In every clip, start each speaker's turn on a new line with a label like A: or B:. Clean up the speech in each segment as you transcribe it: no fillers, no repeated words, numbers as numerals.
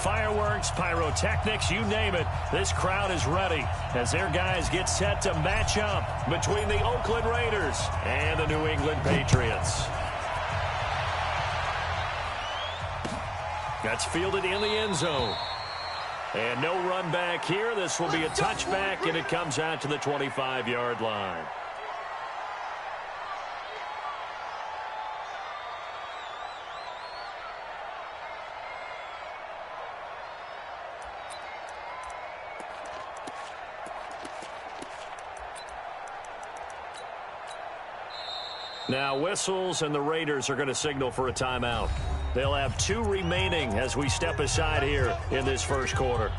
A: fireworks, pyrotechnics, you name it. This crowd is ready as their guys get set to match up between the Oakland Raiders and the New England Patriots. That's fielded in the end zone. And no run back here. This will be a touchback, and it comes out to the 25-yard line. Now whistles, and the Raiders are going to signal for a timeout. They'll have 2 remaining as we step aside here in this first quarter.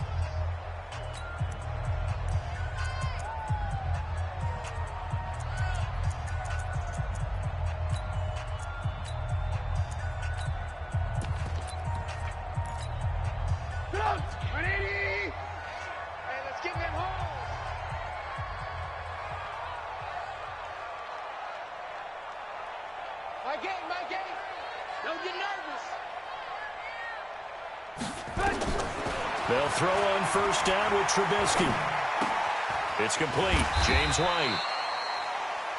A: They'll throw on first down with Trubisky. It's complete. James White.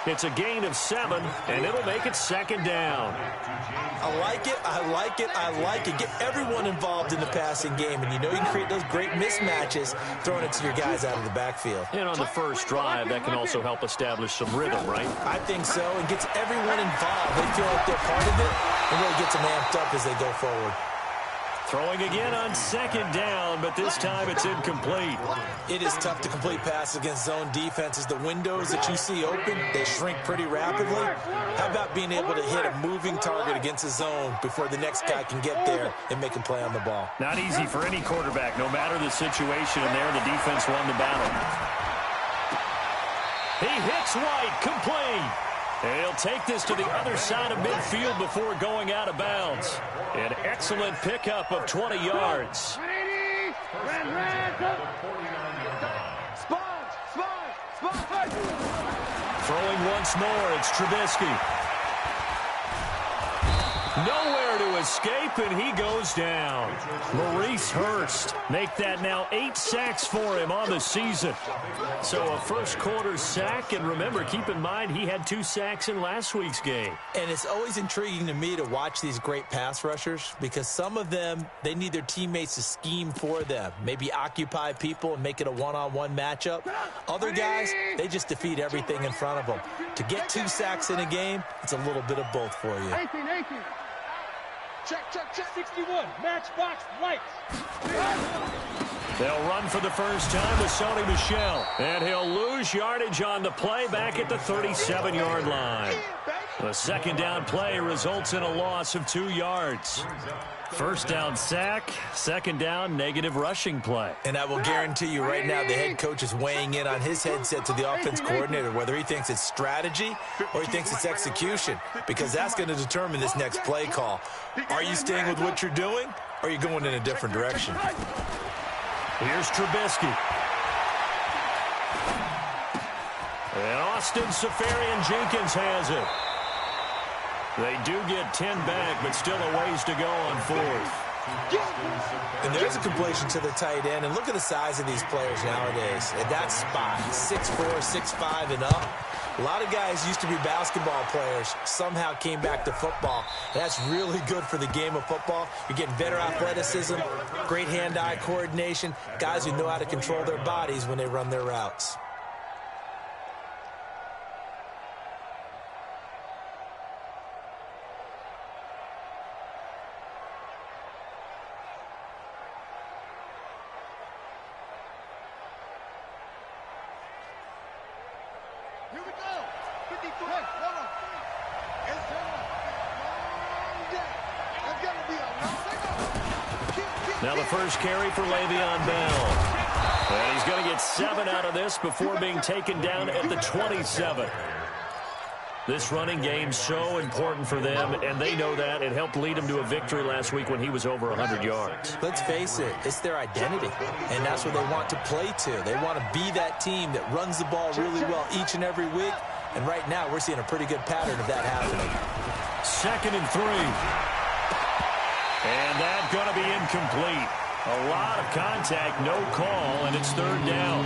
A: It's a gain of 7, and it'll make it second down.
B: I like it, I like it, I like it. Get everyone involved in the passing game, and you know you can create those great mismatches throwing it to your guys out of the backfield.
A: And on the first drive, that can also help establish some rhythm, right?
B: I think so, and gets everyone involved. They feel like they're part of it, and really gets them amped up as they go forward.
A: Throwing again on second down, but this time it's incomplete.
B: It is tough to complete passes against zone defenses. The windows that you see open, they shrink pretty rapidly. How about being able to hit a moving target against a zone before the next guy can get there and make a play on the ball?
A: Not easy for any quarterback, no matter the situation, and there the defense won the battle. He hits White, complete. And he'll take this to the other side of midfield before going out of bounds. An excellent pickup of 20 yards. Throwing once more, it's Trubisky. Nowhere to escape, and he goes down. Maurice Hurst make that now 8 sacks for him on the season. So a first quarter sack, and remember, keep in mind he had 2 sacks in last week's game.
B: And it's always intriguing to me to watch these great pass rushers because some of them, they need their teammates to scheme for them. Maybe occupy people and make it a one-on-one matchup. Other guys, they just defeat everything in front of them. To get 2 sacks in a game, it's a little bit of both for you.
C: 18. Check. 61. Matchbox lights.
A: They'll run for the first time with Sony Michel. And he'll lose yardage on the play back at the 37-yard line. The second down play results in a loss of 2 yards. First down sack, second down negative rushing play.
B: And I will guarantee you right now the head coach is weighing in on his headset to the offense coordinator, whether he thinks it's strategy or he thinks it's execution, because that's going to determine this next play call. Are you staying with what you're doing, or are you going in a different direction?
A: Here's Trubisky. And Austin Seferian-Jenkins has it. They do get 10 back, but still a ways to go on 4th.
B: And there's a completion to the tight end. And look at the size of these players nowadays. At that spot, 6'4", 6'5", and up. A lot of guys used to be basketball players, somehow came back to football. That's really good for the game of football. You're getting better athleticism, great hand-eye coordination, guys who know how to control their bodies when they run their routes.
C: Here we go. 53. Hold on. It's a long day. It's going to be a long day.
A: Now the first carry for Le'Veon Bell. And he's going to get 7 out of this before being taken down at the 27. This running game's so important for them, and they know that. It helped lead them to a victory last week when he was over 100 yards.
B: Let's face it, it's their identity, and that's what they want to play to. They want to be that team that runs the ball really well each and every week, and right now we're seeing a pretty good pattern of that happening.
A: 2nd and 3. And that's going to be incomplete. A lot of contact, no call, and it's third down.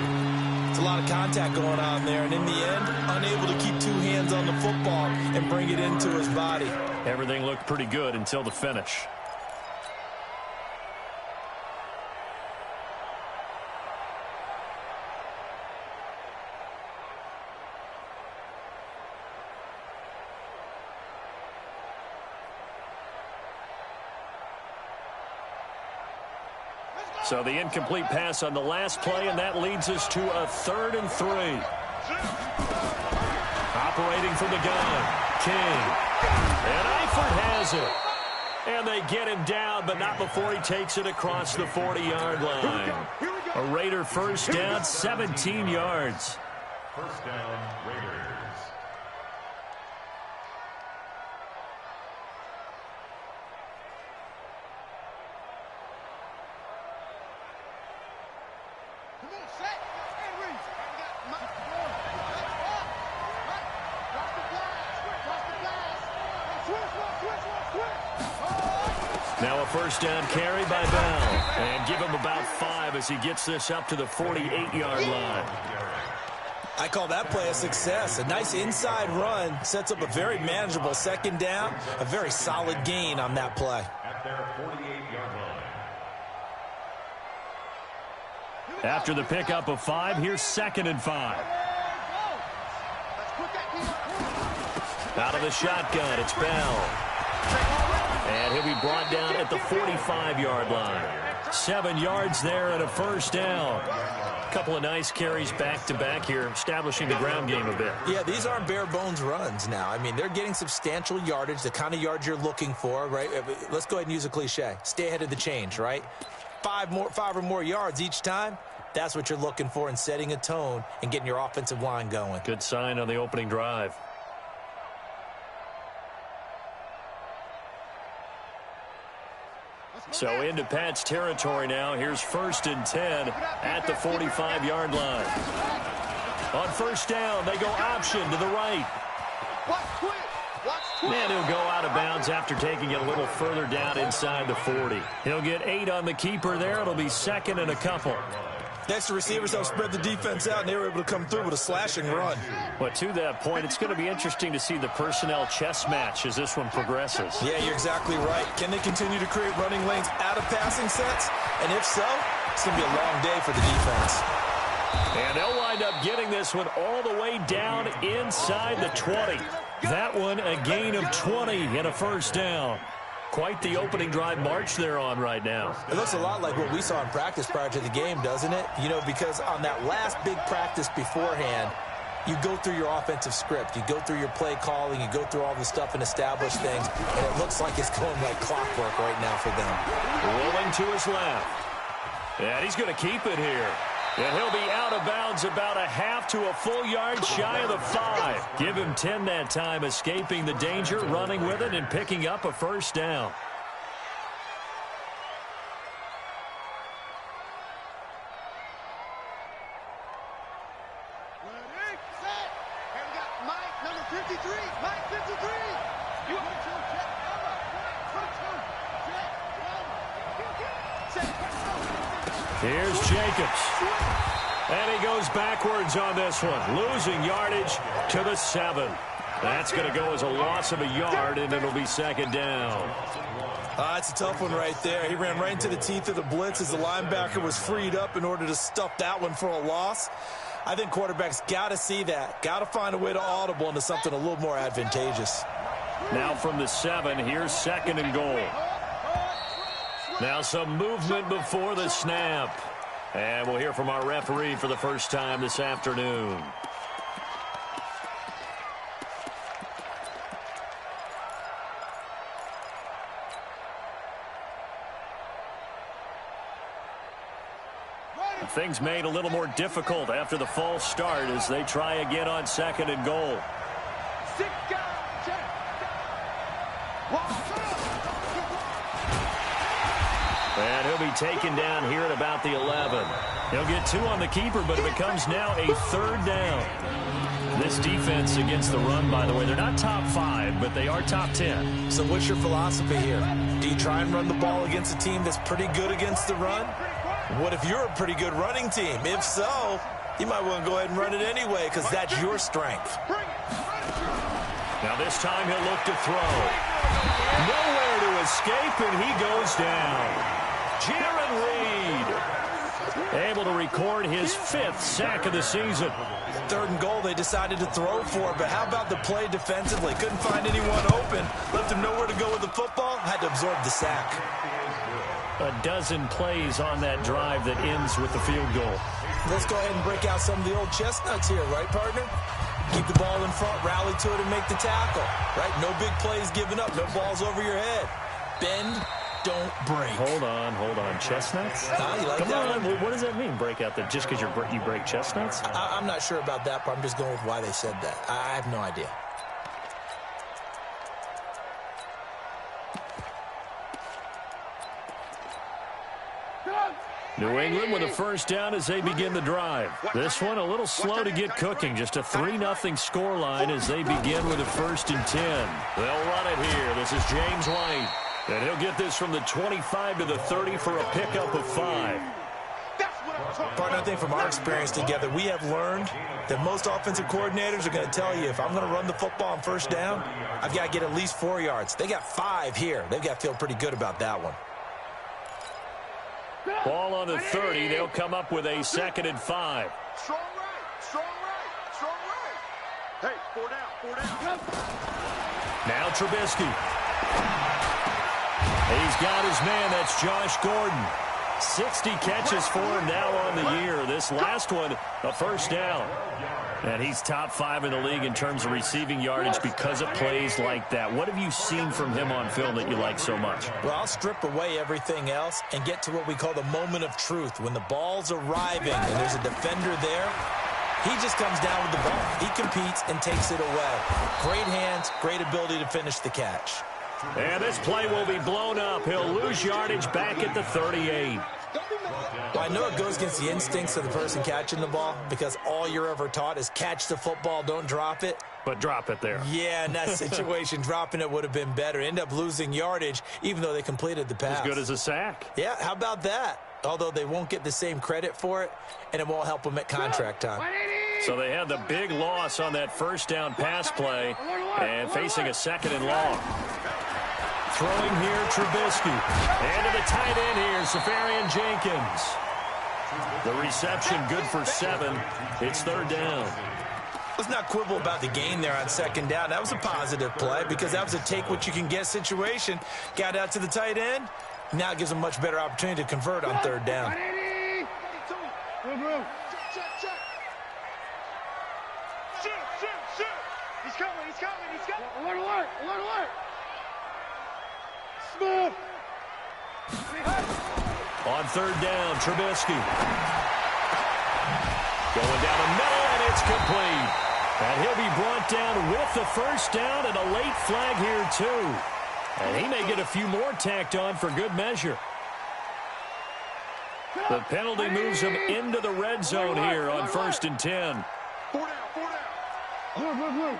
B: It's a lot of contact going on there, and in the end, unable to keep two hands on the football and bring it into his body.
A: Everything looked pretty good until the finish. So the incomplete pass on the last play, and that leads us to a 3rd and 3. Operating from the gun, King. And Eifert has it. And they get him down, but not before he takes it across the 40-yard line. A Raider first down, 17 yards.
D: First down, Raiders.
A: Now a first down carry by Bell. And give him about 5 as he gets this up to the 48-yard line.
B: I call that play a success. A nice inside run sets up a very manageable second down. A very solid gain on that play.
D: At their 48-yard line.
A: After the pickup of 5, here's 2nd and 5. Out of the shotgun, it's Bell. And he'll be brought down at the 45-yard line. 7 yards there and a first down. A couple of nice carries back-to-back here, establishing the ground game a bit.
B: Yeah, these aren't bare-bones runs now. I mean, they're getting substantial yardage, the kind of yards you're looking for, right? Let's go ahead and use a cliche. Stay ahead of the change, right? 5 or more yards each time. That's what you're looking for in setting a tone and getting your offensive line going.
A: Good sign on the opening drive. So into Pat's territory now. Here's 1st and 10 at the 45-yard line. On first down, they go option to the right. And he'll go out of bounds after taking it a little further down inside the 40. He'll get 8 on the keeper there. It'll be 2nd and a couple.
B: Next, the receivers have spread the defense out, and they were able to come through with a slashing run.
A: But to that point, it's going to be interesting to see the personnel chess match as this one progresses.
B: Yeah, you're exactly right. Can they continue to create running lanes out of passing sets? And if so, it's going to be a long day for the defense.
A: And they'll wind up getting this one all the way down inside the 20. That one a gain of 20 and a first down. Quite the opening drive march they're on right now.
B: It looks a lot like what we saw in practice prior to the game, doesn't it? You know, because on that last big practice beforehand, you go through your offensive script. You go through your play calling. You go through all the stuff and establish things. And it looks like it's going like clockwork right now for them.
A: Rolling to his left. And he's going to keep it here. And he'll be out of bounds about a half to a full yard shy of the 5. Give him 10 that time, escaping the danger, running with it, and picking up a first down.
C: Ready, set. And we got Mike, number 53. Mike, 53. You want to check number 22. Check number.
A: Here's Jacobs. And he goes backwards on this one, losing yardage to the 7. That's going to go as a loss of a yard, and it'll be 2nd down.
B: That's a tough one right there. He ran right into the teeth of the blitz as the linebacker was freed up in order to stuff that one for a loss. I think quarterbacks got to see that. Got to find a way to audible into something a little more advantageous.
A: Now from the 7, here's 2nd and goal. Now some movement before the snap. And we'll hear from our referee for the first time this afternoon. Things made a little more difficult after the false start as they try again on 2nd and goal. And he'll be taken down here at about the 11. He'll get 2 on the keeper, but it becomes now a 3rd down. This defense against the run, by the way, they're not top 5, but they are top 10.
B: So what's your philosophy here? Do you try and run the ball against a team that's pretty good against the run? What if you're a pretty good running team? If so, you might want to go ahead and run it anyway because that's your strength.
A: Now this time he'll look to throw. Nowhere to escape, and he goes down. Jarran Reed able to record his 5th sack of the season.
B: 3rd and goal, they decided to throw for, but how about the play defensively? Couldn't find anyone open. Left him nowhere to go with the football. Had to absorb the sack.
A: A dozen plays on that drive that ends with the field goal.
B: Let's go ahead and break out some of the old chestnuts here, right, partner? Keep the ball in front, rally to it, and make the tackle, right? No big plays given up, no balls over your head. Bend, don't break.
A: Hold on. Chestnuts?
B: You like
A: Come
B: that
A: on,
B: one?
A: what does that mean, break out there? Just because you break chestnuts?
B: I'm not sure about that, but I'm just going with why they said that. I have no idea.
A: New England with a 1st down as they begin the drive. This one a little slow to get cooking. Just a 3-0 scoreline as they begin with a 1st and 10. They'll run it here. This is James White. And he'll get this from the 25 to the 30 for a pickup of 5.
B: Partner, I think from our experience together, we have learned that most offensive coordinators are going to tell you if I'm going to run the football on 1st down, I've got to get at least 4 yards. They got 5 here. They've got to feel pretty good about that one.
A: Ball on the 30. They'll come up with a 2nd and 5.
C: Strong right. Hey, 4 down.
A: Now Trubisky. He's got his man. That's Josh Gordon. 60 catches for him now on the year. This last one, a 1st down. And he's top 5 in the league in terms of receiving yardage because of plays like that. What have you seen from him on film that you like so much?
B: Well, I'll strip away everything else and get to what we call the moment of truth. When the ball's arriving and there's a defender there, he just comes down with the ball. He competes and takes it away. Great hands, great ability to finish the catch.
A: And this play will be blown up. He'll lose yardage back at the 38.
B: Well, I know it goes against the instincts of the person catching the ball because all you're ever taught is catch the football, don't drop it.
A: But drop it there.
B: Yeah, in that situation, dropping it would have been better. End up losing yardage, even though they completed the pass.
A: As good as a sack.
B: Yeah, how about that? Although they won't get the same credit for it, and it won't help them at contract time.
A: So they had the big loss on that 1st down pass play and facing a 2nd and long. Throwing here, Trubisky. And to the tight end here, Safarian Jenkins. The reception good for 7. It's 3rd down.
B: Let's not quibble about the gain there on 2nd down. That was a positive play because that was a take-what-you-can-get situation. Got out to the tight end. Now it gives them a much better opportunity to convert on 3rd down.
C: Shoot. He's coming. Alert. Smith.
A: On 3rd down, Trubisky. Going down the middle, and it's complete. And he'll be brought down with the 1st down and a late flag here, too. And he may get a few more tacked on for good measure. The penalty moves him into the red zone here on 1st and 10.
C: 4 down.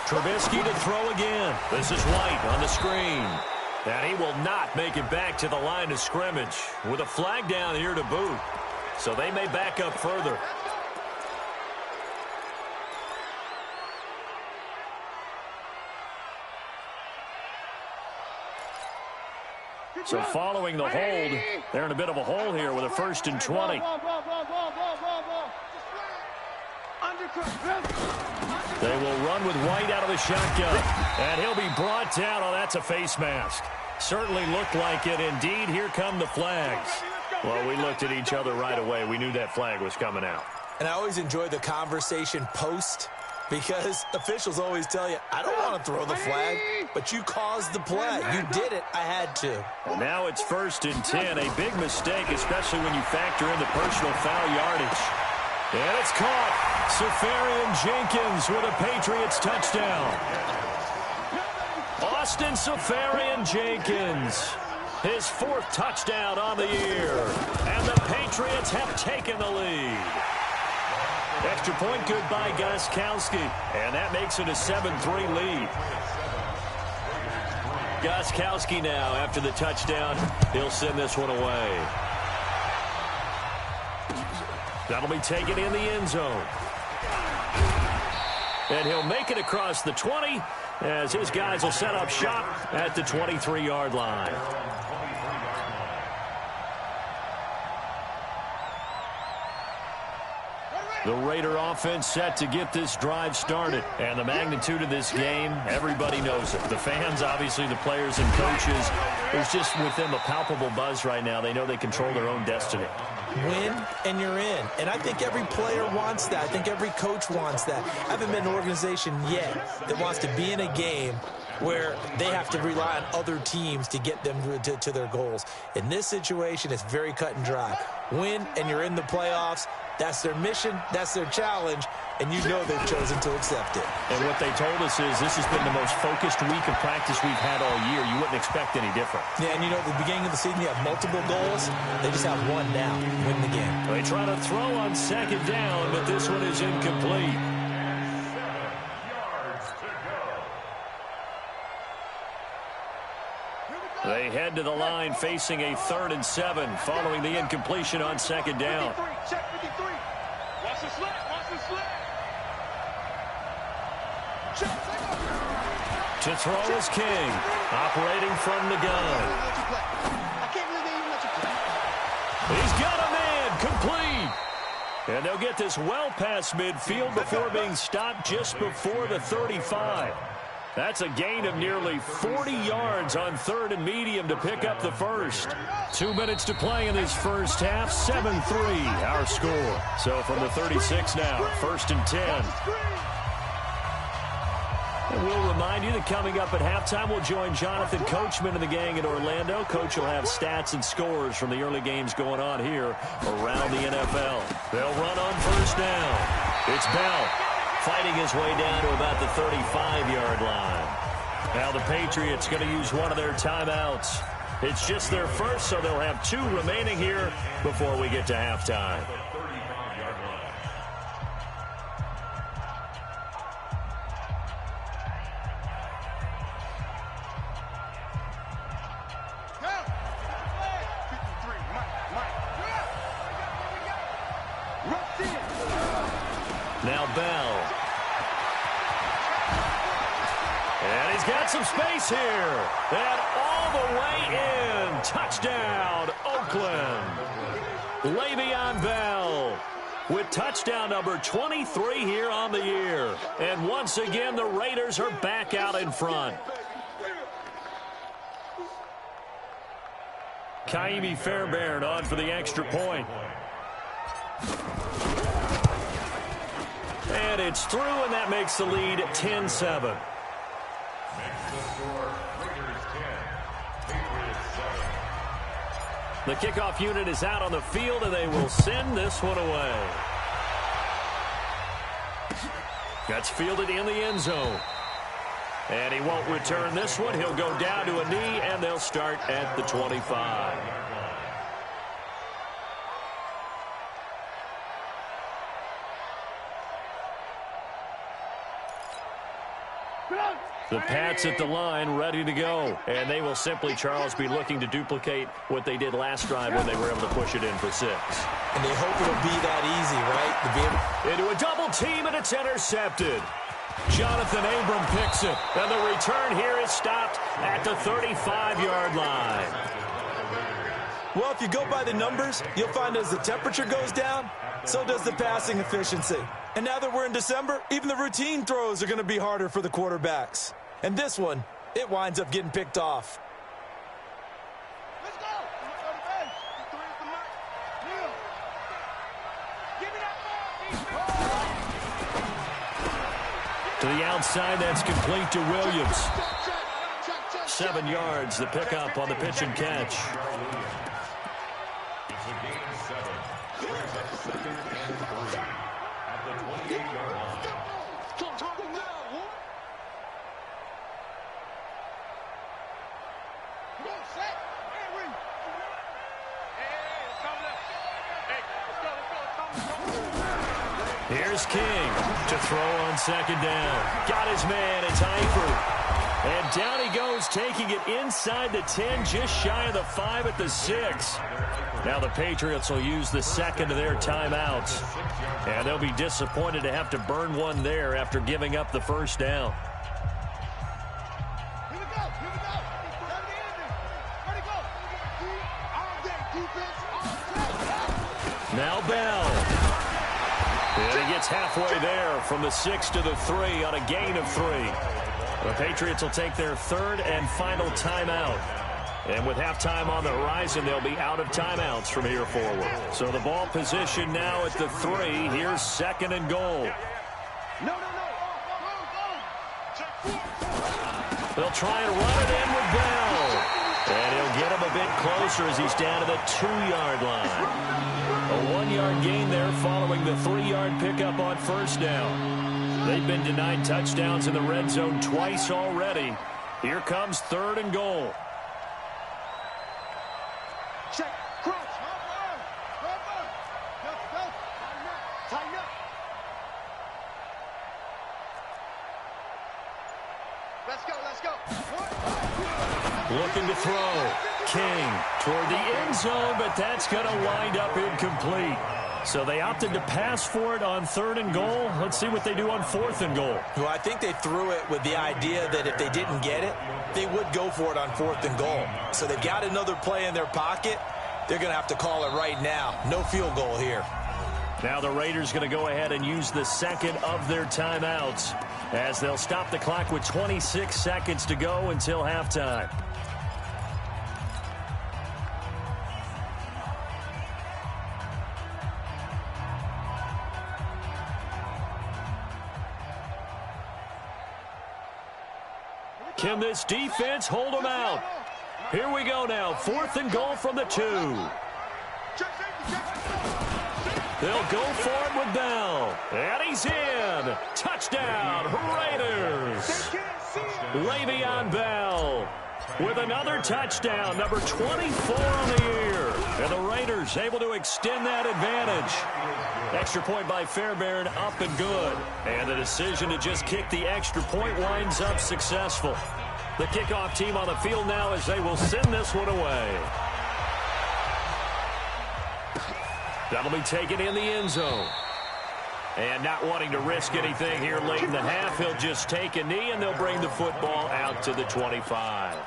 A: Trubisky to throw again. This is White on the screen. And he will not make it back to the line of scrimmage with a flag down here to boot. So they may back up further. So following the hold, they're in a bit of a hole here with a 1st and 20. They will run with White out of the shotgun. And he'll be brought down. Oh, that's a face mask. Certainly looked like it. Indeed, here come the flags. Well, we looked at each other right away. We knew that flag was coming out.
B: And I always enjoy the conversation post because officials always tell you, I don't want to throw the flag, but you caused the play. You did it. I had to.
A: And now it's 1st and 10. A big mistake, especially when you factor in the personal foul yardage. And it's caught. Safarian Jenkins with a Patriots touchdown. Austin Safarian Jenkins His 4th touchdown on the year. And the Patriots have taken the lead. Extra point good by Gostkowski. And that makes it a 7-3 lead. Gostkowski now, after the touchdown, he'll send this one away. That'll be taken in the end zone. And he'll make it across the 20 as his guys will set up shop at the 23-yard line. The Raider offense set to get this drive started. And the magnitude of this game, everybody knows it. The fans, obviously, the players and coaches. There's just with them a palpable buzz right now. They know they control their own destiny.
B: Win, and you're in. And I think every player wants that. I think every coach wants that. I haven't met an organization yet that wants to be in a game where they have to rely on other teams to get them to their goals. In this situation, it's very cut and dry. Win, and you're in the playoffs. That's their mission. That's their challenge. And you know they've chosen to accept it.
A: And what they told us is this has been the most focused week of practice we've had all year. You wouldn't expect any different.
B: Yeah, and you know, at the beginning of the season, you have multiple goals. They just have one now. Win the game.
A: They try to throw on 2nd down, but this one is incomplete. They head to the line facing a 3rd and 7 following the incompletion on 2nd down.
C: Check 53. Watch the slant. Watch the slant. Check.
A: To throw is King, operating from the gun.
C: I can't believe they even let you play.
A: He's got a man, complete. And they'll get this well past midfield before being stopped just before the 35. That's a gain of nearly 40 yards on 3rd and medium to pick up the first. 2 minutes to play in this first half. 7-3 our score. So from the 36 now, 1st and 10. And we'll remind you that coming up at halftime, we'll join Jonathan Coachman and the gang in Orlando. Coach will have stats and scores from the early games going on here around the NFL. They'll run on 1st down. It's Bell fighting his way down to about the 35-yard line. Now the Patriots going to use one of their timeouts. It's just their first, so they'll have 2 remaining here before we get to halftime. Now Bell. And he's got some space here. And all the way in. Touchdown, Oakland. Le'Veon Bell with touchdown number 23 here on the year. And once again, the Raiders are back out in front. Kaimi Fairbairn on for the extra point. And it's through, and that makes the lead 10-7. The kickoff unit is out on the field, and they will send this one away. That's fielded in the end zone. And he won't return this one. He'll go down to a knee, and they'll start at the 25. The Pats at the line, ready to go. And they will simply, Charles, be looking to duplicate what they did last drive when they were able to push it in for 6.
B: And they hope it'll be that easy, right?
A: Into a double team, and it's intercepted. Jonathan Abram picks it. And the return here is stopped at the 35-yard line.
B: Well, if you go by the numbers, you'll find as the temperature goes down, so does the passing efficiency. And now that we're in December, even the routine throws are going to be harder for the quarterbacks. And this one, it winds up getting picked off.
C: Let's go. Go to base. The 3 is the mark. Kneel. Give me that ball.
A: To the outside, that's complete to Williams.
C: Check.
A: 7 yards, the pickup on the pitch and catch.
D: It's a gain of 7. Brings up 2nd and 3 at the 28-yard line.
A: Here's King to throw on second down. Got his man. It's Eifert. And down he goes, taking it inside the 10, just shy of the 5 at the 6. Now the Patriots will use the second of their timeouts. And they'll be disappointed to have to burn one there after giving up the first down.
C: Here we go. Here we go. Ready, go. All day defense. All day.
A: Now Bell. And he gets halfway there from the 6 to the 3 on a gain of 3. The Patriots will take their third and final timeout. And with halftime on the horizon, they'll be out of timeouts from here forward. So the ball position now at the 3. Here's second and goal.
C: No.
A: They'll try and run it in with Bell. And he'll get him a bit closer as he's down to the 2-yard line. A 1-yard gain there following the 3-yard pickup on first down. They've been denied touchdowns in the red zone twice already. Here comes third and goal.
C: Check. Crouch. Go. Tighten up. Let's go.
A: Looking to throw. King toward the end zone, but that's going to wind up incomplete. So they opted to pass for it on third and goal. Let's see what they do on fourth and goal.
B: Well, I think they threw it with the idea that if they didn't get it, they would go for it on fourth and goal. So they've got another play in their pocket. They're going to have to call it right now. No field goal here.
A: Now the Raiders going to go ahead and use the second of their timeouts as they'll stop the clock with 26 seconds to go until halftime. Can this defense hold them out? Here we go now. Fourth and goal from the 2. They'll go for it with Bell. And he's in. Touchdown, Raiders. Le'Veon Bell with another touchdown, number 24 on the year. And the Raiders able to extend that advantage. Extra point by Fairbairn, up and good. And the decision to just kick the extra point winds up successful. The kickoff team on the field now as they will send this one away. That'll be taken in the end zone. And not wanting to risk anything here late in the half, he'll just take a knee and they'll bring the football out to the 25.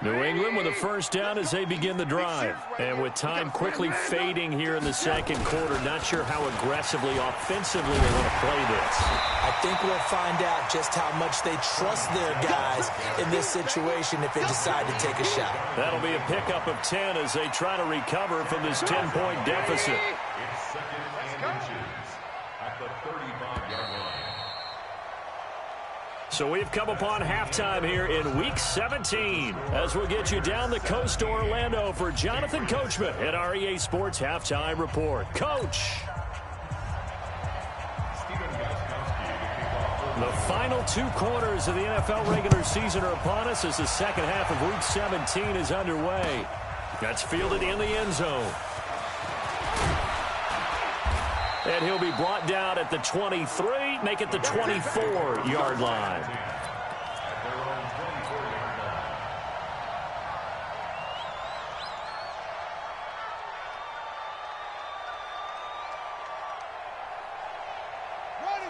A: New England with a first down as they begin the drive. And with time quickly fading here in the second quarter, not sure how aggressively, offensively they want to play this.
B: I think we'll find out just how much they trust their guys in this situation if they decide to take a shot.
A: That'll be a pickup of 10 as they try to recover from this 10-point deficit.
D: It's second and inches at the 35-yard line.
A: So we've come upon halftime here in Week 17 as we'll get you down the coast to Orlando for Jonathan Coachman at our EA Sports Halftime Report. Coach. The final 2 quarters of the NFL regular season are upon us as the second half of Week 17 is underway. That's fielded in the end zone. And he'll be brought down at the 23, make it the 24-yard line.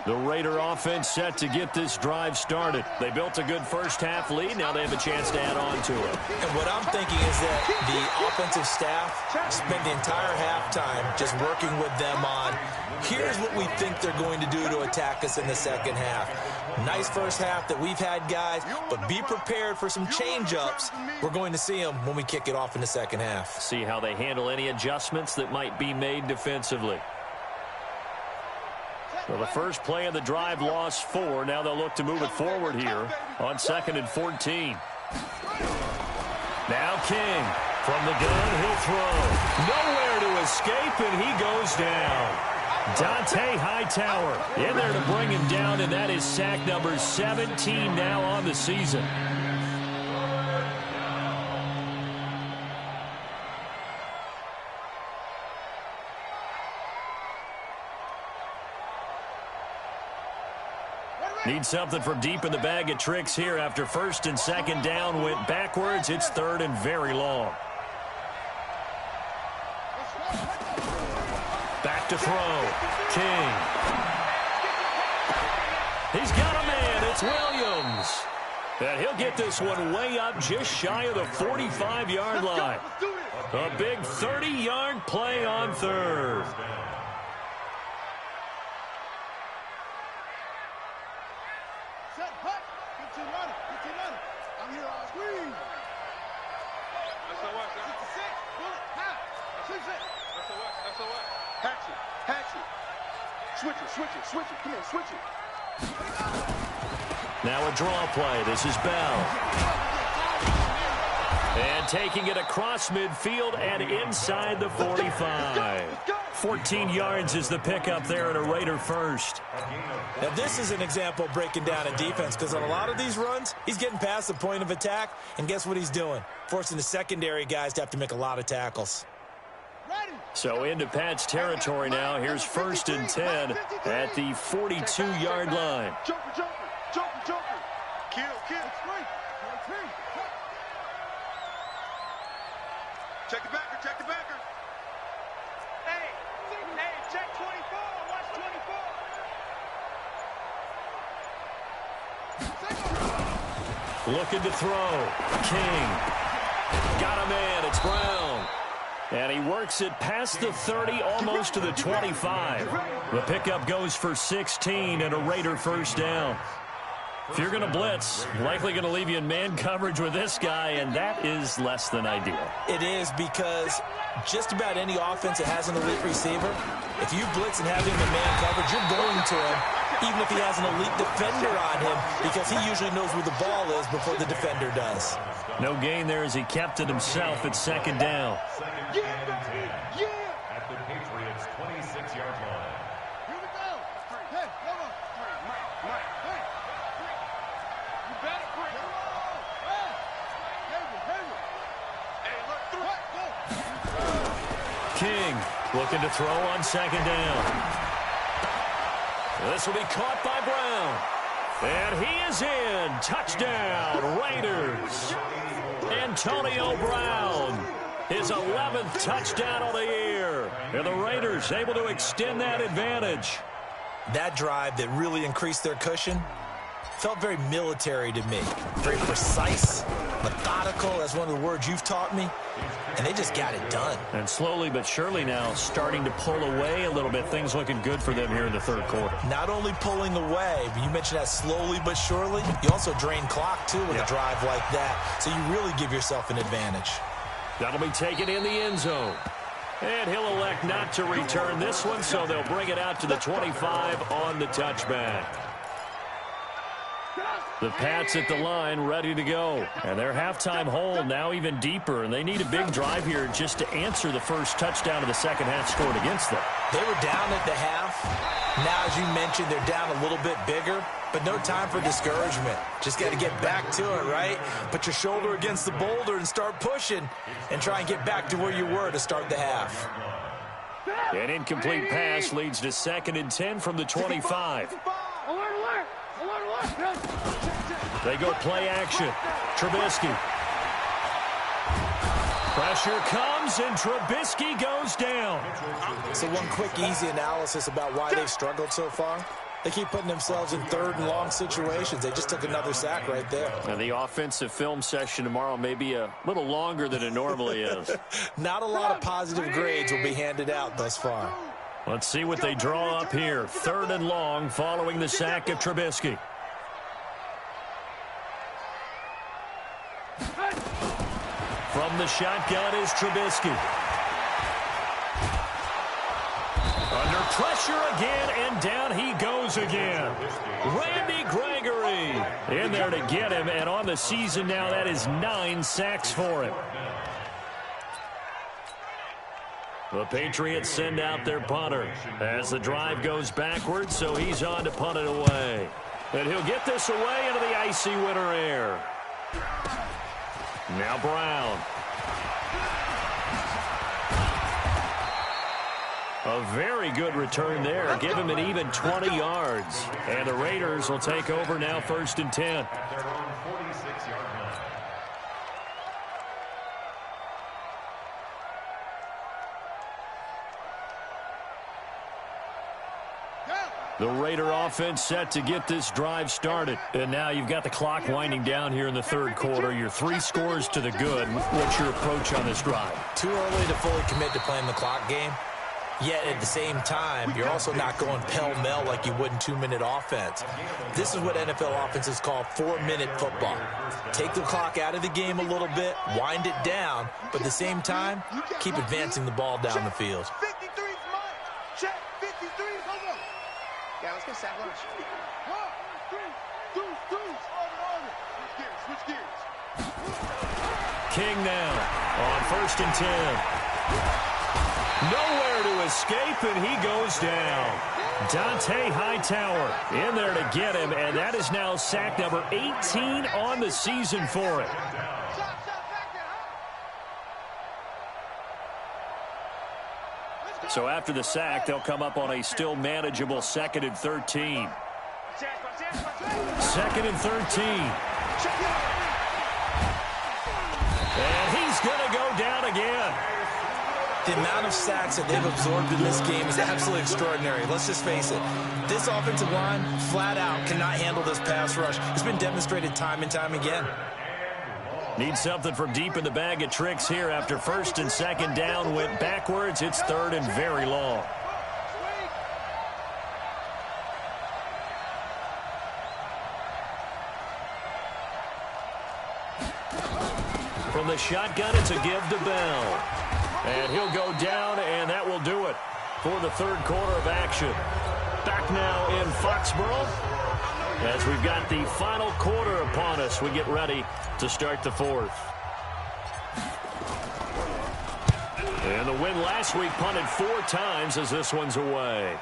A: The Raider offense set to get this drive started. They built a good first-half lead. Now they have a chance to add on to it.
B: And what I'm thinking is that the offensive staff spent the entire halftime just working with them on, here's what we think they're going to do to attack us in the second half. Nice first half that we've had, guys, but be prepared for some change-ups. We're going to see them when we kick it off in the second half.
A: See how they handle any adjustments that might be made defensively. Well, the first play of the drive lost 4. Now they'll look to move it forward here on 2nd and 14. Now King from the gun, he'll throw. Nowhere to escape, and he goes down. Dante Hightower in there to bring him down, and that is sack number 17 now on the season. Need something from deep in the bag of tricks here after first and second down went backwards. It's third and very long. Back to throw. King. He's got a man. It's Williams. And he'll get this one way up just shy of the 45-yard line. A big 30-yard play on third.
C: Set, hut. 15 running. 15 running. I'm here all squeeze. That's the what, 66. Bullet. Half. 66. That's the what. That's the what. Hatch it. Hatch it. Switch it. Switch it. Switch it. Come here. Switch it.
A: Now a draw play. This is Bell. And taking it across midfield and inside the 45. 14 yards is the pickup there at a Raider first.
B: Now, this is an example of breaking down a defense because on a lot of these runs, he's getting past the point of attack, and guess what he's doing? Forcing the secondary guys to have to make a lot of tackles.
A: So into Pat's territory now. Here's first and 10 at the 42-yard line.
C: Joker, Joker, Joker, Joker. Kill, kill. Check the backer, check the backer. Hey, check 24. Watch 24.
A: Looking to throw. King. Got a man. It's Brown. And he works it past the 30, almost to the 25. The pickup goes for 16 and a Raider first down. If you're going to blitz, likely going to leave you in man coverage with this guy, and that is less than ideal.
B: It is because just about any offense that has an elite receiver, if you blitz and have him in man coverage, you're going to him, even if he has an elite defender on him, because he usually knows where the ball is before the defender does.
A: No gain there as he kept it himself at second down.
D: At the Patriots' 26-yard line.
C: Here we go. Hey, hold on. Hey. You better bring it. Hey, look through. Go.
A: King looking to throw on second down. This will be caught by Brown. And he is in. Touchdown, Raiders. Antonio Brown. His 11th touchdown of the year. And the Raiders able to extend that advantage.
B: That drive that really increased their cushion felt very military to me. Very precise, methodical, that's one of the words you've taught me. And they just got it done.
A: And slowly but surely now starting to pull away a little bit. Things looking good for them here in the third quarter.
B: Not only pulling away, but you mentioned that slowly but surely. You also drain clock, too, with a drive like that. So you really give yourself an advantage.
A: That'll be taken in the end zone. And he'll elect not to return this one, so they'll bring it out to the 25 on the touchback. The Pats at the line ready to go. And their halftime hole now even deeper. And they need a big drive here just to answer the first touchdown of the second half scored against them.
B: They were down at the half. Now, as you mentioned, they're down a little bit bigger. But no time for discouragement. Just got to get back to it, right? Put your shoulder against the boulder and start pushing. And try and get back to where you were to start the half.
A: An incomplete pass leads to second and 10 from the 25. They go play action. Trubisky. Pressure comes, and Trubisky goes down.
B: So one quick, easy analysis about why they've struggled so far. They keep putting themselves in third and long situations. They just took another sack right there.
A: And the offensive film session tomorrow may be a little longer than it normally is.
B: Not a lot of positive grades will be handed out thus far.
A: Let's see what they draw up here. Third and long following the sack of Trubisky. From the shotgun is Trubisky. Under pressure again, and down he goes again. Randy Gregory in there to get him, and on the season now, that is 9 sacks for him. The Patriots send out their punter as the drive goes backwards, so he's on to punt it away. And he'll get this away into the icy winter air. Now Brown. A very good return there. Give him an even 20 yards. And the Raiders will take over now, 1st and 10.
D: At their own 46-yard line.
A: The Raider offense set to get this drive started. And now you've got the clock winding down here in the 3rd quarter. You're 3 scores to the good. What's your approach on this drive?
B: Too early to fully commit to playing the clock game. Yet at the same time, you're also not going pell-mell like you would in 2-minute offense. This is what NFL offenses call 4-minute football. Take the clock out of the game a little bit, wind it down, but at the same time, keep advancing the ball down the field.
C: 53's mine. Check. 53's hold on. Yeah, let's go sack lunch. 1, 2, 2. Switch gears.
A: King now on 1st and 10. Nowhere to escape, and he goes down. Dante Hightower in there to get him, and that is now sack number 18 on the season for it. So after the sack, they'll come up on a still manageable 2nd and 13. 2nd and 13. And he's going to go down again.
B: The amount of sacks that they've absorbed in this game is absolutely extraordinary. Let's just face it. This offensive line, flat out, cannot handle this pass rush. It's been demonstrated time and time again.
A: Need something from deep in the bag of tricks here after 1st and 2nd down. Went backwards. It's 3rd and very long. From the shotgun, it's a give to Bell. And he'll go down, and that will do it for the 3rd quarter of action. Back now in Foxborough as we've got the final quarter upon us. We get ready to start the 4th. And the win last week punted 4 times as this one's away.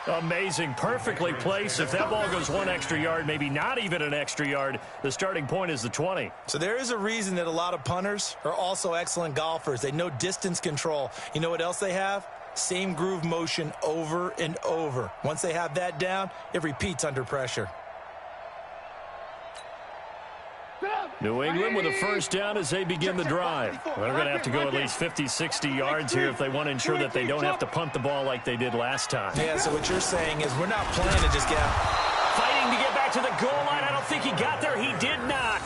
A: Amazing. Perfectly placed. If that ball goes 1 extra yard, maybe not even an extra yard, the starting point is the 20.
B: So there is a reason that a lot of punters are also excellent golfers. They know distance control. You know what else they have? Same groove motion over and over. Once they have that down, it repeats under pressure.
A: New England with a 1st down as they begin the drive. Well, they're going to have to go at least 50, 60 yards here if they want to ensure that they don't have to punt the ball like they did last time.
B: Yeah, so what you're saying is we're not planning to just get
A: fighting to get back to the goal line. I don't think he got there. He did not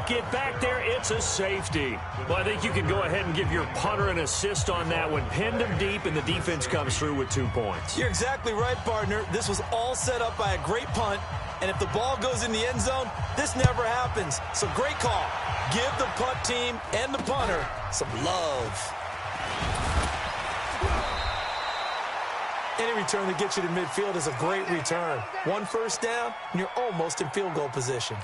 A: get back there. It's a safety. Well, I think you can go ahead and give your punter an assist on that one. Pinned him deep, and the defense comes through with 2 points.
B: You're exactly right, partner. This was all set up by a great punt. And if the ball goes in the end zone, this never happens. So great call. Give the punt team and the punter some love. Any return that gets you to midfield is a great return. 1 first down, and you're almost in field goal position.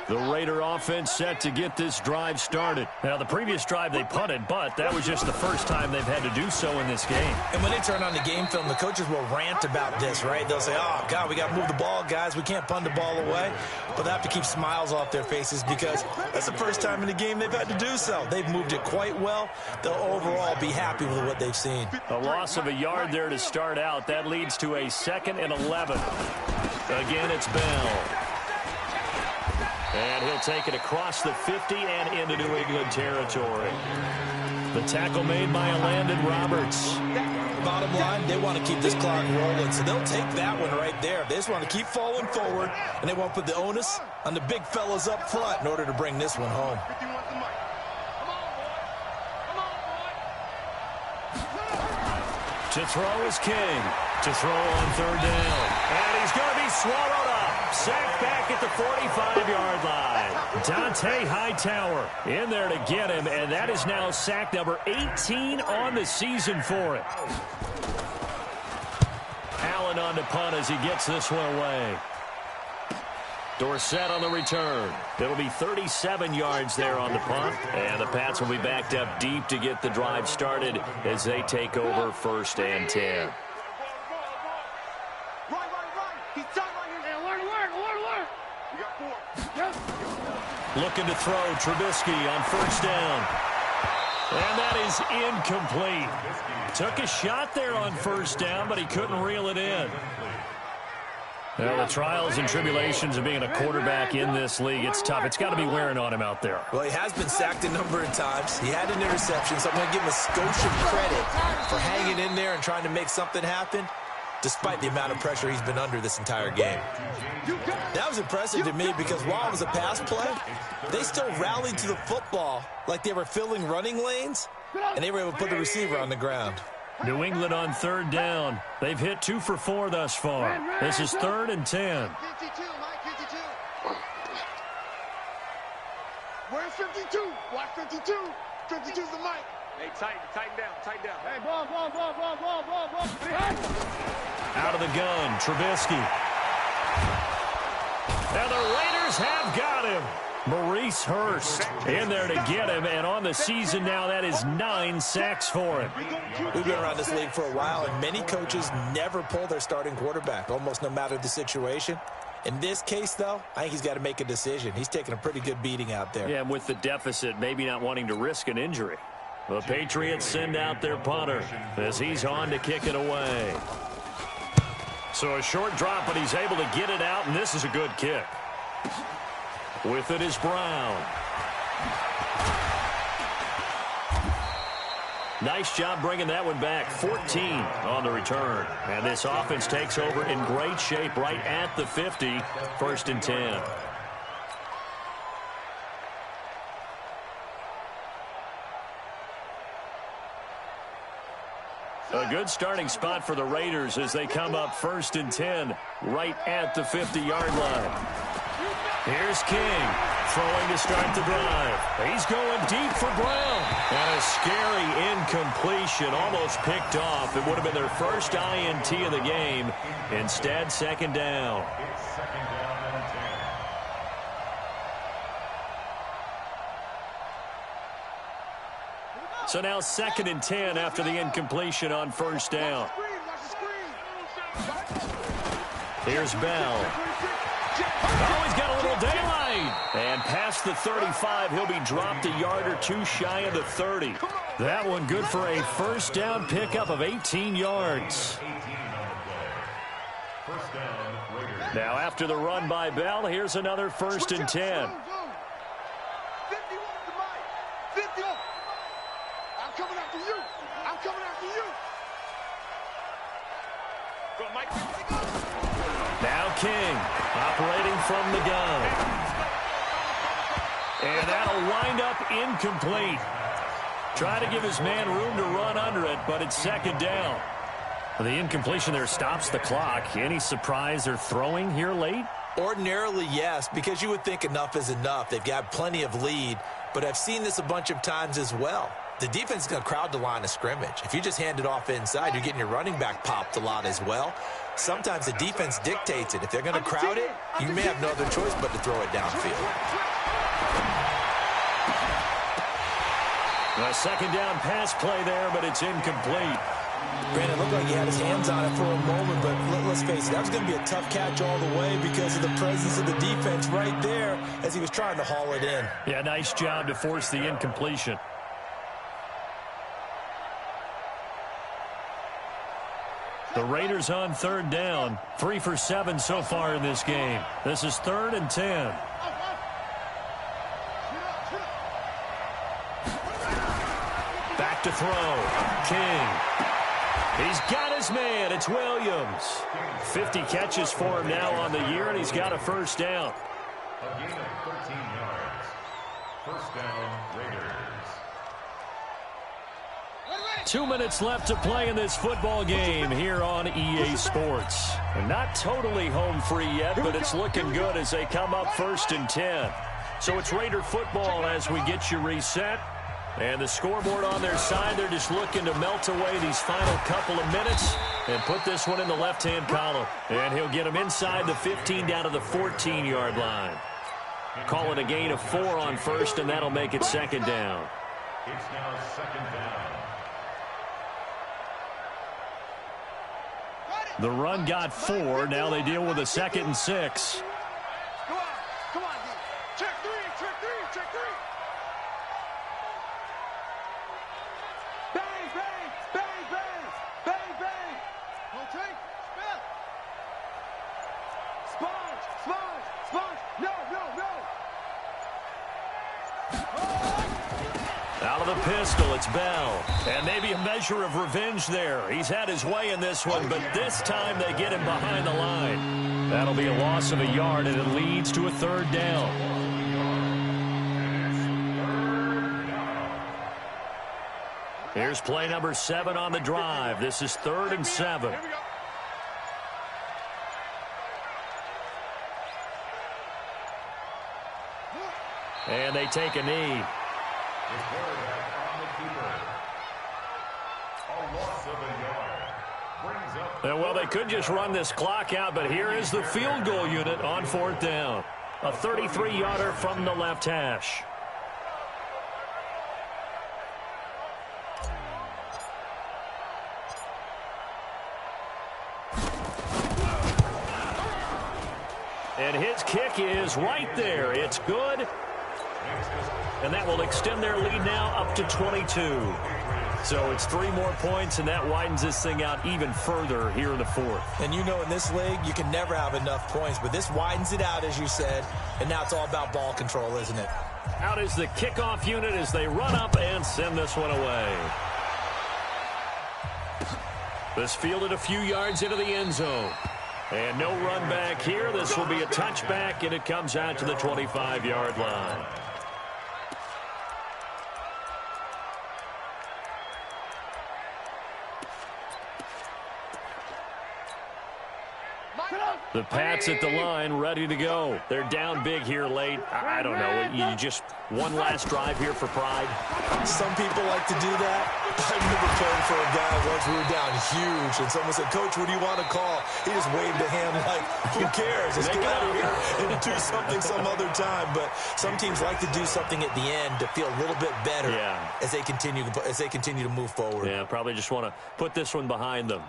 A: The Raider offense set to get this drive started. Now, the previous drive they punted, but that was just the first time they've had to do so in this game.
B: And when they turn on the game film, the coaches will rant about this, right? They'll say, oh, God, we got to move the ball, guys. We can't punt the ball away. But they have to keep smiles off their faces because that's the first time in the game they've had to do so. They've moved it quite well. They'll overall be happy with what they've seen.
A: A loss of a yard there to start out. That leads to a 2nd and 11. Again, it's Bell. And he'll take it across the 50 and into New England territory. The tackle made by Landon Roberts.
B: Bottom line, they want to keep this clock rolling, so they'll take that one right there. They just want to keep falling forward, and they want to put the onus on the big fellas up front in order to bring this one home.
A: To throw is King. To throw on 3rd down. And he's going to be swallowed up. Sacked back at the 45-yard line. Dante Hightower in there to get him, and that is now sack number 18 on the season for it. Allen on to punt as he gets this one away. Dorsett on the return. It'll be 37 yards there on the punt. And the Pats will be backed up deep to get the drive started as they take over 1st and 10. Looking to throw, Trubisky on 1st down. And that is incomplete. Took a shot there on 1st down, but he couldn't reel it in. Well, the trials and tribulations of being a quarterback in this league, it's tough. It's got to be wearing on him out there.
B: Well, he has been sacked a number of times. He had an interception, so I'm going to give him a skosh of credit for hanging in there and trying to make something happen, despite the amount of pressure he's been under this entire game. That was impressive to me because while it was a pass play, they still rallied to the football like they were filling running lanes, and they were able to put the receiver on the ground.
A: New England on 3rd down. They've hit 2 for 4 thus far. This is 3rd and 10.
C: 52, Mike, 52. Where's 52? Watch 52. 52's the mic.
E: Hey, tighten down.
C: Hey, ball.
A: Out of the gun, Trubisky. Now the Raiders have got him. Maurice Hurst in there to get him, and on the season now, that is 9 sacks for him.
B: We've been around this league for a while, and many coaches never pull their starting quarterback, almost no matter the situation. In this case, though, I think he's got to make a decision. He's taking a pretty good beating out there.
A: Yeah, and with the deficit, maybe not wanting to risk an injury. The Patriots send out their punter as he's on to kick it away. So a short drop, but he's able to get it out, and this is a good kick. With it is Brown. Nice job bringing that one back. 14 on the return. And this offense takes over in great shape right at the 50. 1st and 10. A good starting spot for the Raiders as they come up 1st and 10 right at the 50-yard line. Here's King throwing to start the drive. He's going deep for Brown. And a scary incompletion, almost picked off. It would have been their first INT of the game. Instead, 2nd down. So now 2nd and 10 after the incompletion on 1st down. Here's Bell. Oh, he's got a little daylight. And past the 35, he'll be dropped a yard or 2 shy of the 30. That one good for a 1st down pickup of 18 yards. Now after the run by Bell, here's another 1st and 10.
C: 50. I'm coming after you.
E: Go, Mike.
A: Now King operating from the gun. And that'll wind up incomplete. Try to give his man room to run under it, but it's 2nd down. The incompletion there stops the clock. Any surprise they're throwing here late?
B: Ordinarily, yes, because you would think enough is enough. They've got plenty of lead, but I've seen this a bunch of times as well. The defense is going to crowd the line of scrimmage. If you just hand it off inside, you're getting your running back popped a lot as well. Sometimes the defense dictates it. If they're going to crowd it, you may have no other choice but to throw it downfield.
A: A 2nd down pass play there, but it's incomplete.
B: Granted, it looked like he had his hands on it for a moment, but let's face it, that was going to be a tough catch all the way because of the presence of the defense right there as he was trying to haul it in.
A: Yeah, nice job to force the incompletion. The Raiders on 3rd down. 3 for 7 so far in this game. This is 3rd and 10. Back to throw. King. He's got his man. It's Williams. 50 catches for him now on the year, and he's got a 1st down.
D: A gain of 13 yards. 1st down, Raiders.
A: 2 minutes left to play in this football game here on EA Sports. And not totally home free yet, but it's looking good as they come up 1st and 10. So it's Raider football as we get you reset. And the scoreboard on their side, they're just looking to melt away these final couple of minutes. and put this one in the left-hand column. And he'll get him inside the 15 down to the 14-yard line. Call it a gain of 4 on first, and that'll make it second down.
D: It's now second down.
A: The run got 4. Now they deal with a 2nd and 6.
C: Come on, D. Check three. Bang, bang, bang, bang, bang, bang. Rotate, spell. Sponge. No.
A: Out of the pistol, it's Bell. And maybe a measure of revenge there. He's had his way in this one, but this time they get him behind the line. That'll be a loss of a yard, and it leads to a 3rd down. Here's play number 7 on the drive. This is 3rd and 7.
C: Here we go.
A: And they take a knee.
D: The quarterback on the keeper. A loss of a yard. Brings up.
A: Well, they could just run this clock out, but here is the field goal unit on 4th down. A 33-yarder from the left hash. And his kick is right there. It's good. And that will extend their lead now up to 22. So it's 3 more points, and that widens this thing out even further here in the 4th.
B: And you know in this league, you can never have enough points, but this widens it out, as you said, and now it's all about ball control, isn't it?
A: Out is the kickoff unit as they run up and send this one away. This fielded a few yards into the end zone. And no run back here. This will be a touchback, and it comes out to the 25-yard line. The Pats at the line, ready to go. They're down big here late. I don't know. You just one last drive here for pride.
B: Some people like to do that. I remember playing for a guy once. We were down huge, and someone said, "Coach, what do you want to call?" He just waved a hand like, "Who cares? Let's get out of here and do something some other time." But some teams like to do something at the end to feel a little bit better as they continue to move forward.
A: Yeah, probably just want to put this one behind them.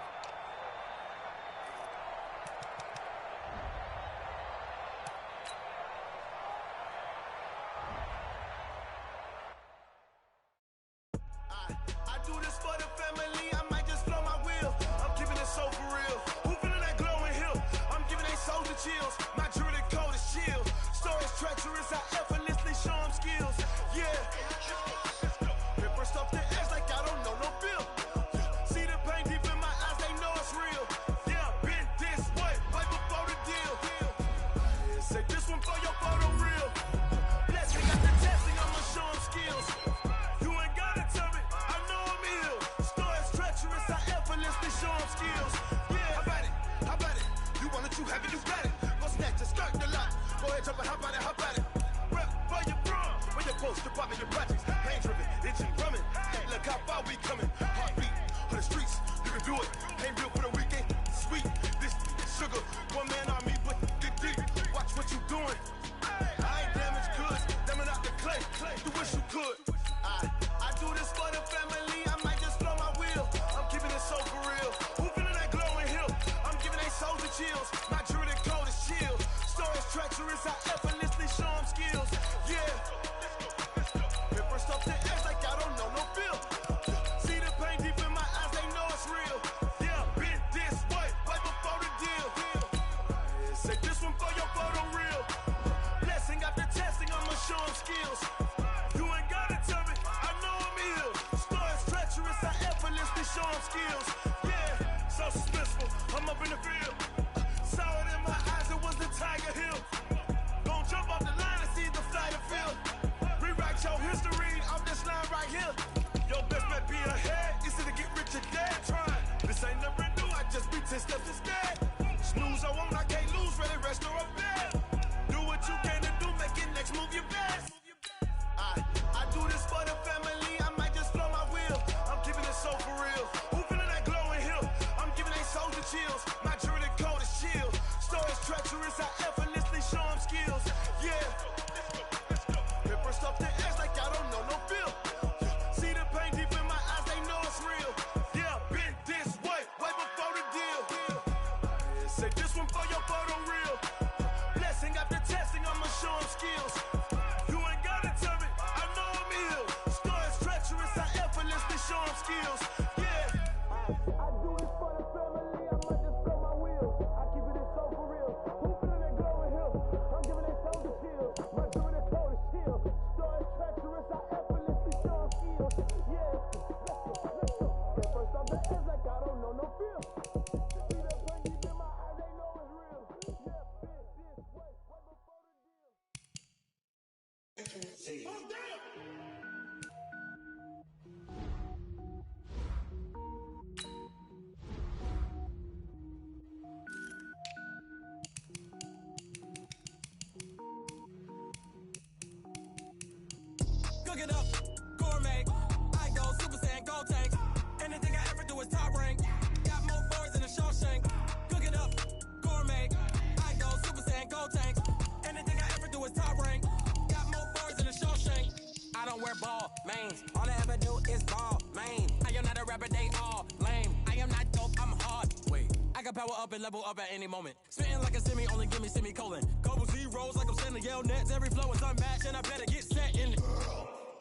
E: don't wear ball, mains. All I ever do is ball, main. I am not a rapper, they all lame. I am not dope, I'm hard. Wait, I can power up and level up at any moment. Spitting like a semi, only give me semicolon. Couple zeros like I'm sending yell nets. Every flow is unmatched and I better get set in.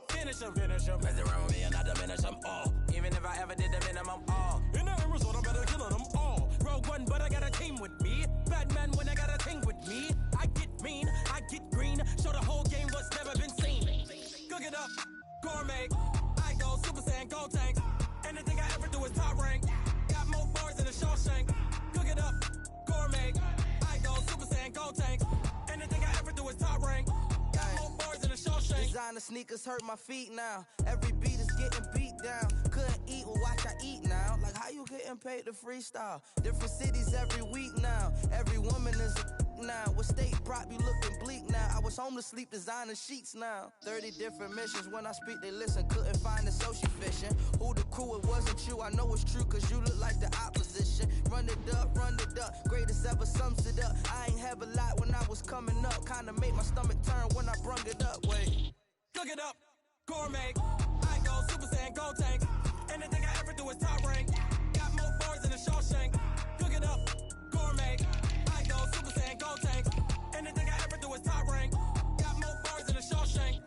E: Finish them. Mess around with me and I diminish them all. Even if I ever did the minimum, all. In the end result, I'm better killing them all. Rogue One, but I got a team with me. Batman when I got a team with me. I get mean, I get green. Show the whole game what's never been seen. Cook it up, gourmet. I go Super Saiyan, Gold Tank. Anything I ever do is top rank. Got more bars than a Shawshank. Cook it up, gourmet. I go Super Saiyan, Gold Tank. Anything I ever do is top rank. Got more bars than a Shawshank.
F: Designer sneakers hurt my feet now. Every beat is getting beat down. Couldn't eat, well watch I eat now. Like how you getting paid to freestyle? Different cities every week now. Every woman is a now. What state prop you looking bleak now? I was home to sleep designer sheets now. 30 different missions. When I speak they listen. Couldn't find the social fishing. Who the crew? It wasn't you. I know it's true cause you look like the opposition. Run it up. Greatest ever sums it up. I ain't have a lot when I was coming up. Kinda made my stomach turn when I brung it up. Wait.
E: Cook it up, gourmet. I go Super Saiyan, Gold Tank. Anything I ever do is top rank. Got more bars than a Shawshank. Cook it up, gourmet. I go Super Saiyan, Gold Tank. Anything I ever do is top rank. Got more bars than a Shawshank.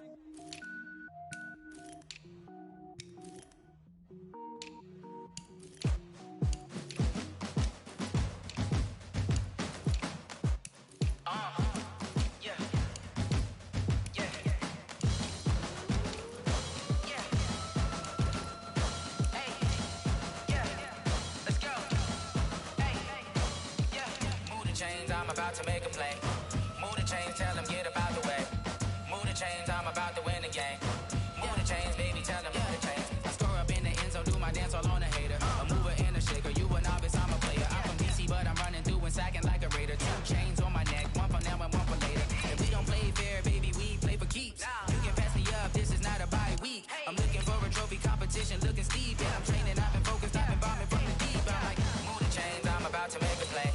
E: I'm about to make a play. Move the chains, tell them get about the way. Move the chains, I'm about to win the game. Move the chains, baby, tell them move the chains. I score up in the end zone, do my dance all on a hater. A mover and a shaker, you a novice, I'm a player. I'm from DC, but I'm running through and sacking like a raider. 2 chains on my neck, one for now and one for later. If we don't play fair, baby, we play for keeps. You can pass me up, this is not a bye week. I'm looking for a trophy competition, looking steep. Yeah, I'm training, I've been focused, I've been bombing from the deep. I'm like, move the chains, I'm about to make a play.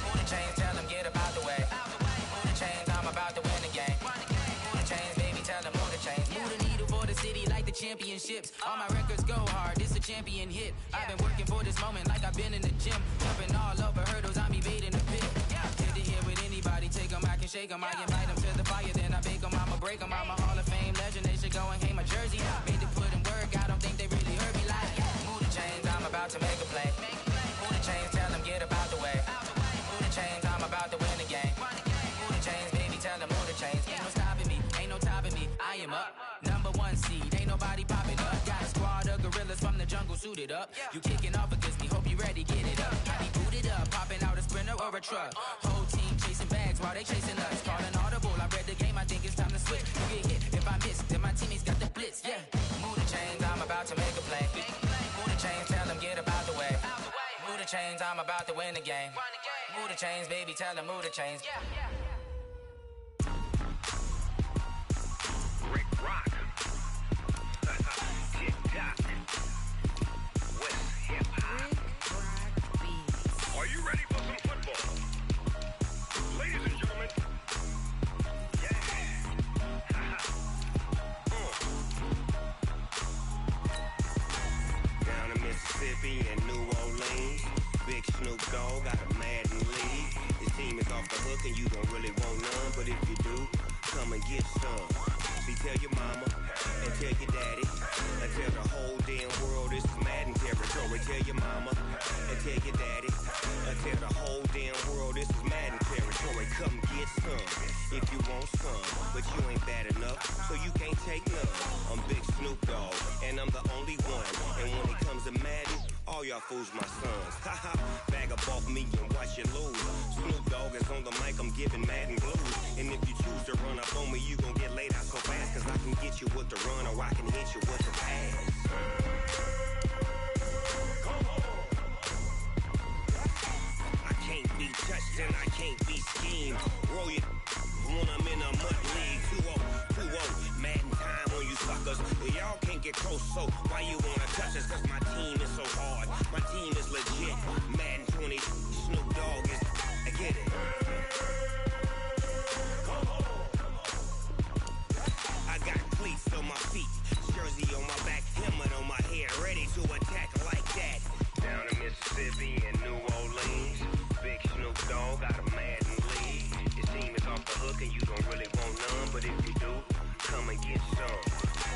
E: Move the chains, tell them get about the way. Move the chains, I'm about to win the game. Move the chains, baby, tell them move the chains. Move the needle for the city like the championships. All my records go hard, this a champion hit. I've been working for this moment like I've been in the gym. Jumping all over hurdles, I'm evading the pit. Get to here with anybody, take them, I can shake them. I invite them to the fire, then I bake them, I'ma break them. I'm a Hall of Fame legend, they should go and hang my jersey. Made to put in work, I don't think they really heard me like. Move the chains, I'm about to make a play. Move the chains, tell them get about the way. Move the chains, I'm about to win the game. Move the chains, baby, tell them move the chains. Ain't no stopping me, ain't no topping me. I am up, #1 seed, ain't nobody popping up. Got a squad of gorillas from the jungle suited up. You kicking off against me, hope you ready, get it up. I be booted up, popping out a Sprinter or a truck. Whole team chasing bags while they chasing us. Calling audible, I read the game, I think it's time to switch. You get hit if I miss, then my teammates got the blitz, yeah. Move the chains, I'm about to make a play. Move the chains, tell them get about the way. Move the chains, I'm about to win the game. Move the chains, baby, tell them move the chains.
G: Rick Rock. TikTok. West Hip Hop. Are you ready for some football? Ladies and gentlemen. Yeah. Down in Mississippi and New Orleans, Big Snoop Dogg got a Madden league. His team is off the hook and you don't really want none, but if you do, come and get some. See, tell your mama and tell your daddy and tell the whole damn world this is Madden territory. Tell your mama and tell your daddy and tell the whole damn world this is Madden territory. Come get some if you want some, but you ain't bad enough, so you can't take none. I'm Big Snoop Dogg and I'm the only one. And when it comes to Madden, all y'all fools my sons. Haha, bag up off me and watch you lose. Snoop Dogg is on the mic, I'm giving Madden blues. And if you choose to run up on me, you gon' get laid out so fast. Cause I can get you with the run or I can hit you with the pass. Come on. I can't be touched and I can't be schemed. Roll you when I'm in a mud league. 2-0, Madden time on you suckers. Y'all can't get close, so why you wanna touch us? Cause my team is so hard, my team is legit. Madden 20, Snoop Dogg is, I get it. Come on. I got cleats on my feet, some.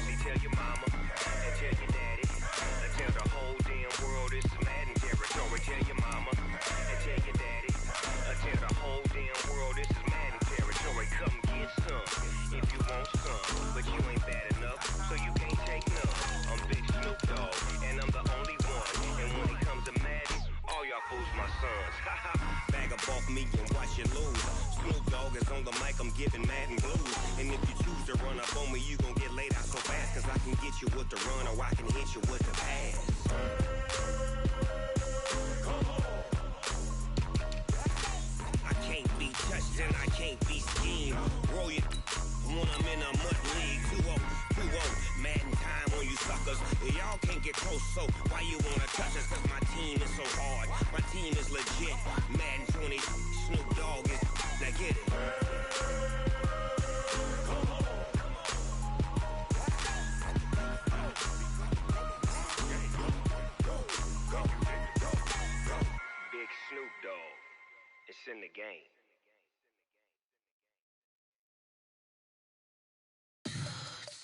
G: See, tell your mama and tell your daddy. And tell the whole damn world this is Madden territory. Tell your mama and tell your daddy. And tell the whole damn world this is Madden territory. Come get some if you want some. But you ain't bad enough, so you can't take none. I'm Big Snoop Dogg, and I'm the only one. And when it comes to Madden, all y'all fools my sons. Bag a bulk me and watch you lose. Snoop Dogg is on the mic, I'm giving Madden blues. And if you choose to run up on me, you gon' get laid out so fast. Cause I can get you with the run or I can hit you with the pass. I can't be touched and I can't be schemed. Roll you when I'm in a mud league. 2-0, Madden time on you suckers. Y'all can't get close, so why you wanna touch us? Cause my team is so hard, my team is legit. Madden 20, Snoop Dogg is, now get it. Big Snoop Dogg, it's in the game.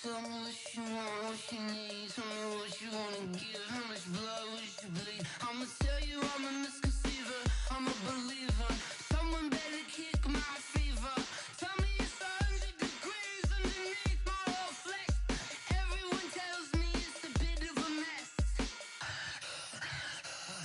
E: Tell me what you want, what you need. Tell me what you wanna give. How much blood would you bleed? I'ma tell you I'm a misconceiver. I'm a believer. Someone better kick my fever. Tell me it's 100 degrees underneath my whole flesh. Everyone tells me it's a bit of a mess.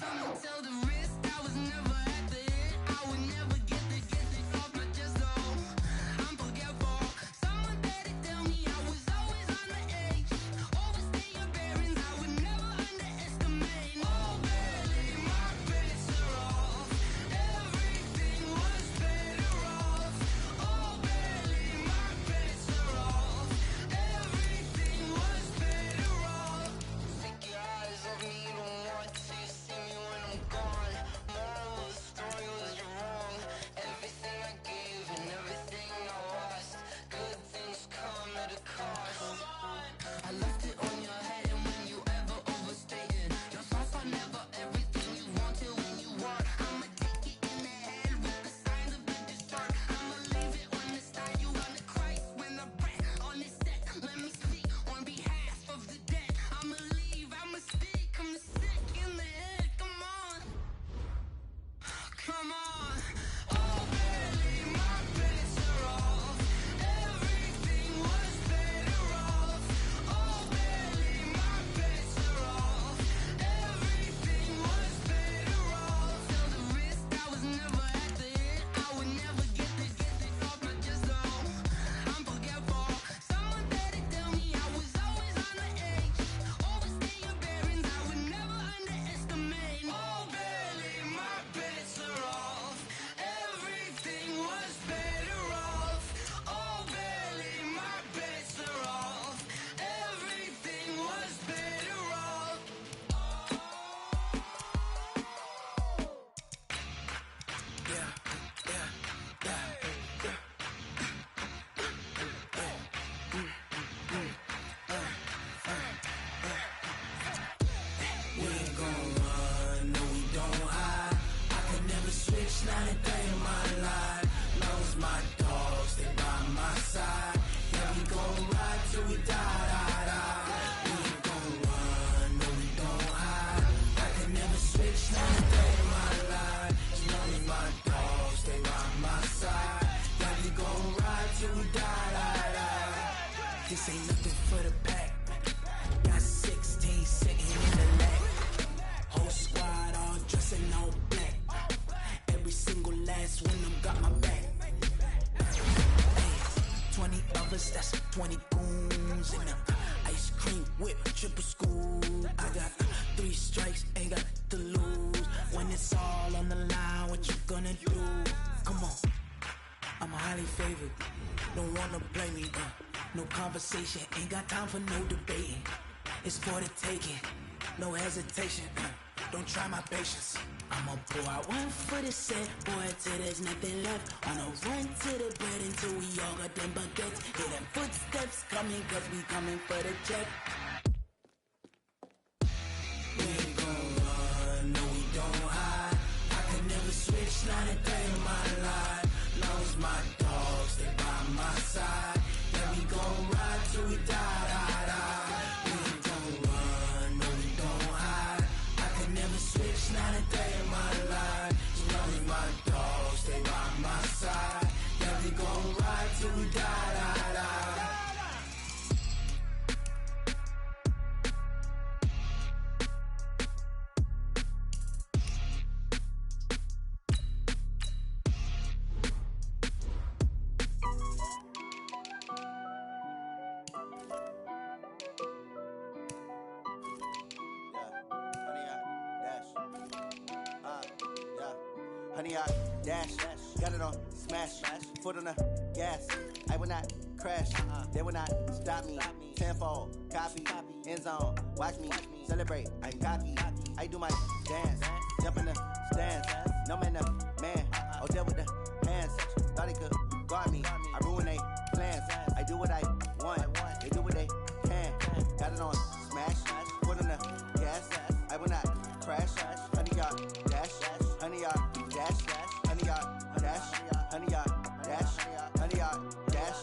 E: I'ma tell the risk I was never at the end. I would never get this off my chest though. I'm forgetful. Someone better tell me I was always on the edge. Overstay your bearings, I would never underestimate. Oh, barely, my bets are off. Everything was better off. Oh, barely, my bets are off. Everything was better off. Take your eyes off me, don't want to see me when I'm gone. Moral of the story was you're wrong. Everything I gave and everything I lost. Good things come at a cost. I left it on your head, and when you ever overstay it, your thoughts are never everything you wanted when you want. I'ma take it in the head with the signs of the dessert. I'ma leave it on the side. You on the Christ when the breath on this set. Let me speak on behalf of the dead. I'ma leave, I'ma speak. I'm sick in the head. Come on, come on. Oh, barely, my bets are off. Everything was better off. Oh, barely, my bets are off. Everything was better off. Tell the risk I was never at the end. I would never get this off my chest though. I'm forgetful. Someone better tell me I was always on the edge. Overstay your bearings, I would never underestimate. Oh, barely, my bets are off. Everything was better off. Oh, barely, my bets are off. Everything was better off.
F: We ain't gon' run, no we don't hide. I could never switch, not a day in my life. Long as my dogs, they by my side. Yeah, we gon' ride till we die. We ain't gon' run, no we don't hide. I could never switch, not a day in my life. As long as my dogs, they by my side. Yeah, we gon' ride till we die. This ain't nothing for the pack. Got 16 sitting in the lap. Whole squad all dressing all black. Every single last one of them got my back. Hey, 20 of us, that's 20 goons in them. Ice cream whip, triple scoop. I got 3 strikes, ain't got to lose. When it's all on the line, what you gonna do? Come on, I'm highly favored. Don't wanna blame me, no conversation, ain't got time for no debating. It's for the taking, no hesitation. Don't try my patience. I'ma pour out one for the set, boy, till there's nothing left. I'ma run to the bread until we all got them baguettes. Hear them footsteps coming, cause we coming for the check. We ain't gon' run, no we don't hide. I could never switch, not a day in my life. Long as my dogs, they by my side. Yeah, we gon' ride till we die.
H: 100 yard dash. Got it on smash. Foot on the gas. I will not crash. They will not stop me. Tenfold, copy, end zone. Watch me celebrate. I'm cocky. I do my dance. Jump in the stands. No man, man. Oh, deal with the hands. Thought he could guard me. I ruin they plans. I do what I want. They do what they can. Got it on smash. Foot on the gas. I will not crash. 100 yard dash. 100 yard dash. 100 yard dash. 100 yard dash. 100 yard dash.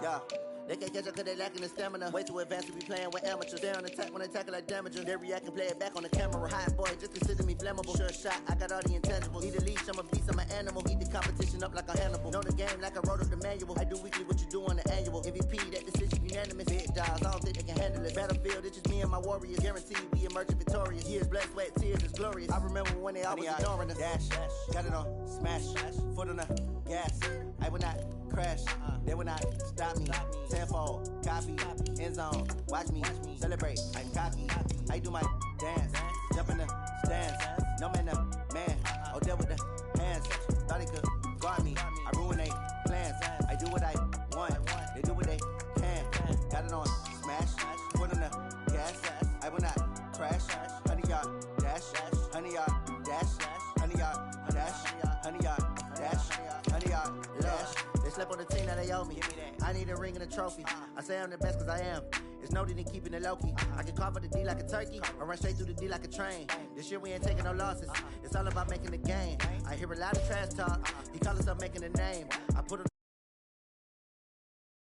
H: Yeah. They can't catch up cause they lacking the stamina. Way too advanced to be playing with amateurs. Stay on attack when they tackle like damager. They react and play it back on the camera. Hot boy, just consider me flammable. Sure shot, I got all the intangibles. Need a leash, I'm a beast, I'm an animal. Eat the competition up like a Hannibal. Know the game like I wrote up the manual. I do weekly what you do on the annual. MVP, that decision unanimous. Big dogs, I don't think they can handle it. Battlefield, it's just me and my warriors. Guaranteed we emerging victorious. Years, blood, sweat, tears, it's glorious. I remember when they always ignoring us. Dash, got it on smash. Foot on the gas. I will not crash. They will not stop me. Tenfold, copy, end zone. Watch me celebrate. I'm cocky. I do my dance. Jump in the stands. No man, man. Oh, deal with the hands. Thought he could guard me. I ruin they plans. I do what I want. They do what they can. Got it on smash. Foot on the gas. I will not crash. 100 yard dash. 100 yard dash. 100 yard dash. 100 yard dash. 100 yard dash. They slept on the team that they owe me. I need a ring and a trophy. I say I'm the best cause I am. It's no need in keeping it low-key. I can carve up the D like a turkey or run straight through the D like a train. This year we ain't taking no losses. It's all about making the game. I hear a lot of trash talk. He call himself making a name. I put on